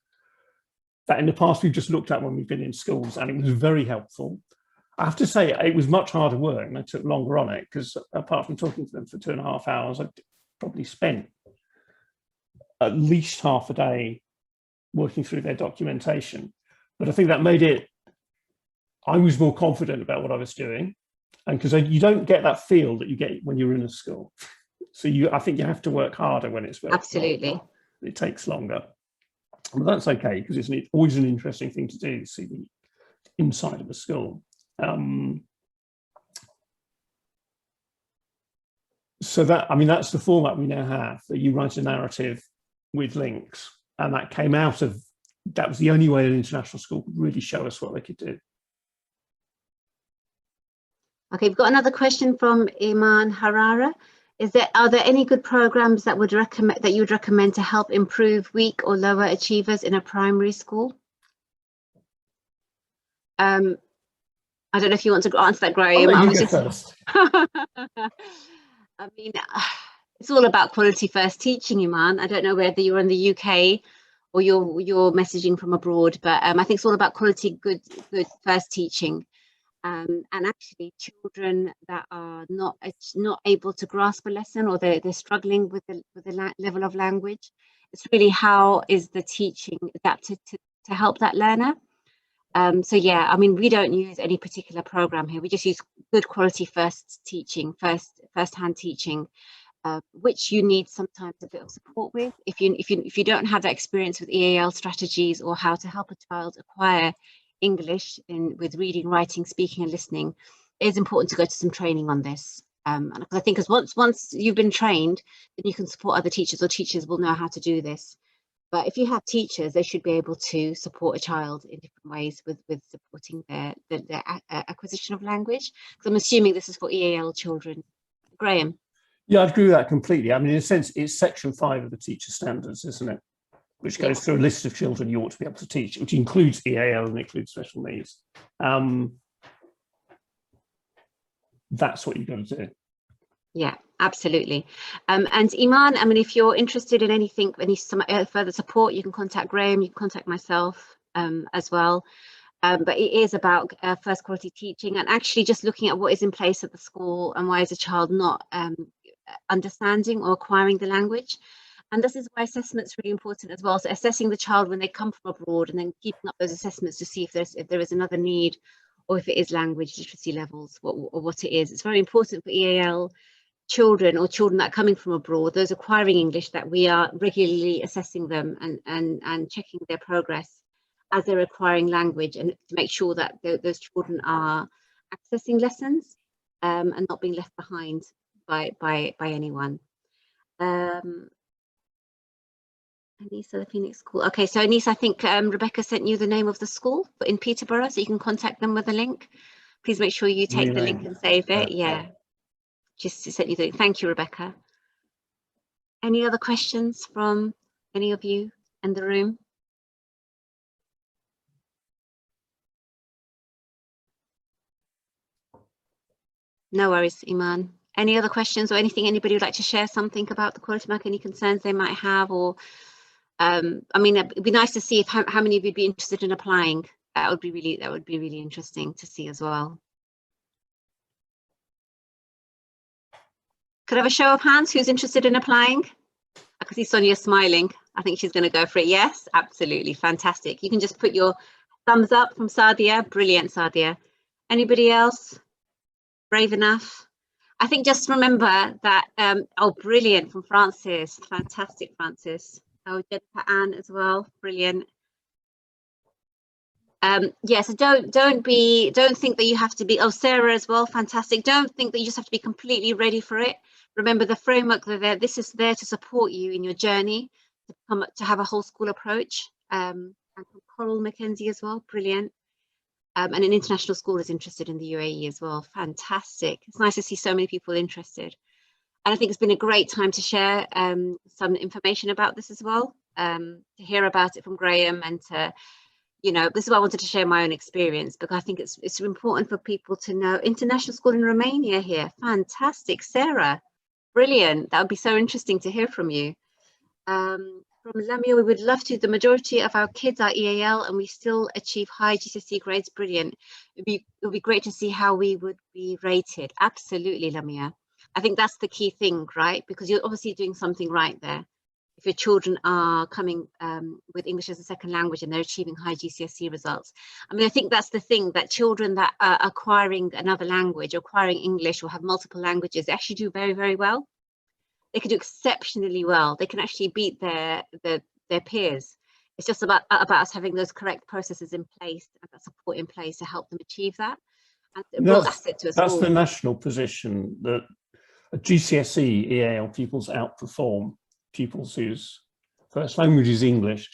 S2: that in the past we've just looked at when we've been in schools, and it was very helpful. I have to say it was much harder work and I took longer on it because apart from talking to them for 2.5 hours, I probably spent at least half a day working through their documentation. But I think that made it, I was more confident about what I was doing, and because you don't get that feel that you get when you're in a school. So I think you have to work harder when it's very
S1: absolutely.
S2: It takes longer. But that's okay because it's always an interesting thing to do, to see the inside of a school. So that, I mean, that's the format we now have, that you write a narrative with links, and that came out of, that was the only way an international school could really show us what they could do.
S1: Okay, we've got another question from Iman Harara. Are there any good programs that you would recommend to help improve weak or lower achievers in a primary school? I don't know if you want to answer that, Graham.
S2: I'll let you go first.
S1: I mean, it's all about quality first teaching, Iman. I don't know whether you're in the UK or you're messaging from abroad, but I think it's all about quality good first teaching. And actually children that are not able to grasp a lesson, or they're struggling with the level of language, it's really how is the teaching adapted to help that learner. So yeah, I mean, we don't use any particular program here. We just use good quality first teaching, first-hand teaching, which you need sometimes a bit of support with. If you don't have that experience with EAL strategies or how to help a child acquire English with reading, writing, speaking and listening, it is important to go to some training on this. Because I think once you've been trained, then you can support other teachers, or teachers will know how to do this. But if you have teachers, they should be able to support a child in different ways with supporting their acquisition of language. Because I'm assuming this is for EAL children. Graham?
S2: Yeah, I agree with that completely. I mean, in a sense, it's section 5 of the teacher standards, isn't it? Which goes through a list of children you ought to be able to teach, which includes EAL and includes special needs. That's what you've got to do.
S1: Yeah, absolutely. And Iman, I mean, if you're interested in anything, some further support, you can contact Graham, you can contact myself as well. But it is about first quality teaching, and actually just looking at what is in place at the school and why is a child not understanding or acquiring the language. And this is why assessment's really important as well. So assessing the child when they come from abroad, and then keeping up those assessments to see if there is another need, or if it is language literacy levels, or what it is. It's very important for EAL children or children that are coming from abroad, those acquiring English, that we are regularly assessing them and checking their progress as they're acquiring language, and to make sure that those children are accessing lessons and not being left behind by anyone. Anissa, the Phoenix School. Okay, so Anissa, I think Rebecca sent you the name of the school in Peterborough, so you can contact them with a link. Please make sure you take the link and save it. Yeah, just sent you the link. Thank you, Rebecca. Any other questions from any of you in the room? No worries, Iman. Any other questions or anything anybody would like to share something about the quality mark, any concerns they might have, or I mean, it'd be nice to see if how many of you'd be interested in applying. That would be really interesting to see as well. Could I have a show of hands who's interested in applying? I can see Sonia smiling. I think she's going to go for it. Yes, absolutely. Fantastic. You can just put your thumbs up from Sadia. Brilliant, Sadia. Anybody else brave enough? I think just remember that, oh, brilliant, from Francis. Fantastic, Francis. Oh, Jennifer Ann as well. Brilliant. Yes, don't think that you have to be, oh, Sarah as well. Fantastic. Don't think that you just have to be completely ready for it. Remember the framework that this is there to support you in your journey to have a whole school approach. And from Coral Mackenzie as well. Brilliant. And an international school is interested in the UAE as well. Fantastic. It's nice to see so many people interested. And I think it's been a great time to share some information about this as well, to hear about it from Graham, and to, you know, this is why I wanted to share my own experience, because I think it's important for people to know. International school in Romania here. Fantastic. Sarah, brilliant. That would be so interesting to hear from you. From Lamia, we would love to. The majority of our kids are EAL and we still achieve high GCSE grades. Brilliant. It would be great to see how we would be rated. Absolutely, Lamia. I think that's the key thing, right? Because you're obviously doing something right there. If your children are coming with English as a second language and they're achieving high GCSE results. I mean, I think that's the thing, that children that are acquiring another language, acquiring English, or have multiple languages, they actually do very, very well. They can do exceptionally well. They can actually beat their peers. It's just about us having those correct processes in place and that support in place to help them achieve that. And a real asset to a school.
S2: That's the national position, that GCSE EAL pupils outperform pupils whose first language is English.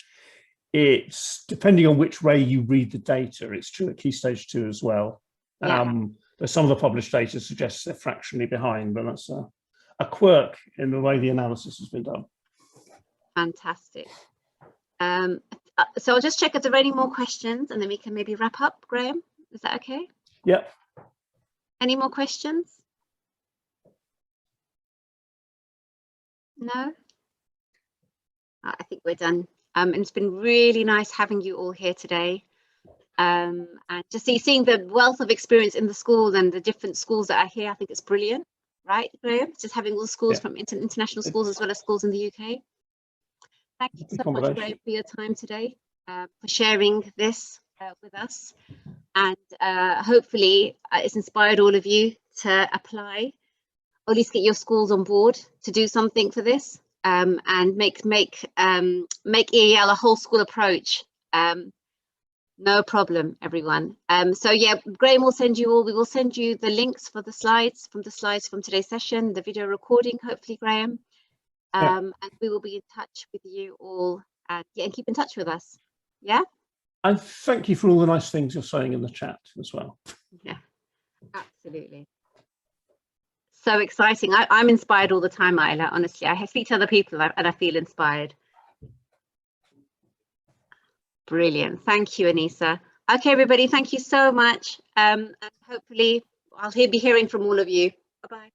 S2: It's depending on which way you read the data. It's true at Key Stage 2 as well.
S1: Yeah.
S2: There's some of the published data suggests they're fractionally behind, but that's a quirk in the way the analysis has been done.
S1: Fantastic. So I'll just check if there are any more questions and then we can maybe wrap up. Graham, is that okay?
S2: Yep.
S1: Any more questions? No? I think we're done. And it's been really nice having you all here today. And just seeing the wealth of experience in the school and the different schools that are here, I think it's brilliant. Right, Graham? Just having all schools from international schools as well as schools in the UK. Thank you so much, Graham, for your time today, for sharing this with us. And hopefully it's inspired all of you to apply, or at least get your schools on board to do something for this, and make EAL a whole school approach. No problem, everyone. So yeah, Graham will send you all, we will send you the links for the slides from today's session, the video recording, hopefully, Graham. And we will be in touch with you all, and keep in touch with us. Yeah.
S2: And thank you for all the nice things you're saying in the chat as well.
S1: Yeah, absolutely. So exciting. I'm inspired all the time, Isla, honestly. I speak to other people and I feel inspired. Brilliant. Thank you, Anissa. Okay, everybody, thank you so much. And hopefully I'll be hearing from all of you. Bye-bye.